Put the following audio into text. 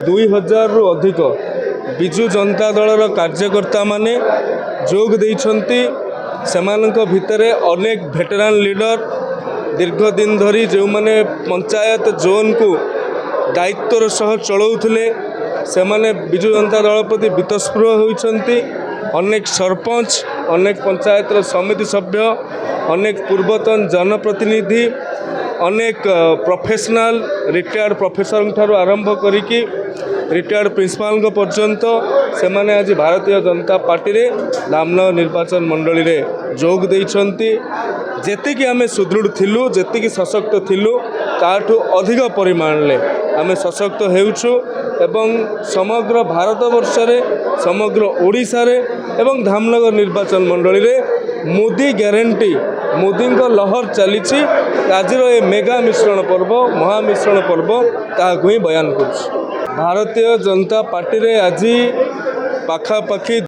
2000 रु अधिक विजु जनता दलर कार्यकर्ता माने जोग देइछन्ति। सेमानक भितरे अनेक भेटेरान लीडर दीर्घ दिन धरी जो माने पंचायत जोन को दायित्वर सह चलाउथिले सेमाने विजु जनता दल प्रति वितस्पृह होइछन्ति। अनेक सरपंच, अनेक पंचायत समिति सभ्य, अनेक पूर्वतन जनप्रतिनिधि, अनेक प्रोफेशनल रिटायर्ड प्रोफेसर ठारू आरंभ करिकी रिटायर्ड प्रिंसिपाल पर्यंत से माने आज भारतीय जनता पार्टी रे धामनगर निर्वाचन मंडली रे जोग देइछन्ति। जेतिकी आमे सुदृढ़ थिलु, जेतिकी सशक्त थिलु, ताठू अधिक परिमाण ले आमे सशक्त हेउछु एवं समग्र भारत वर्ष रे, समग्र ओडिशा रे एवं धामनगर निर्वाचन मंडली रे मोदी ग्यारंटी, मोदी लहर चली। आज ये मेगा मिश्रण पर्व, महामिश्रण पर्व ताकू ही बयान कर। भारतीय जनता पार्टी रे आज पाखापाखि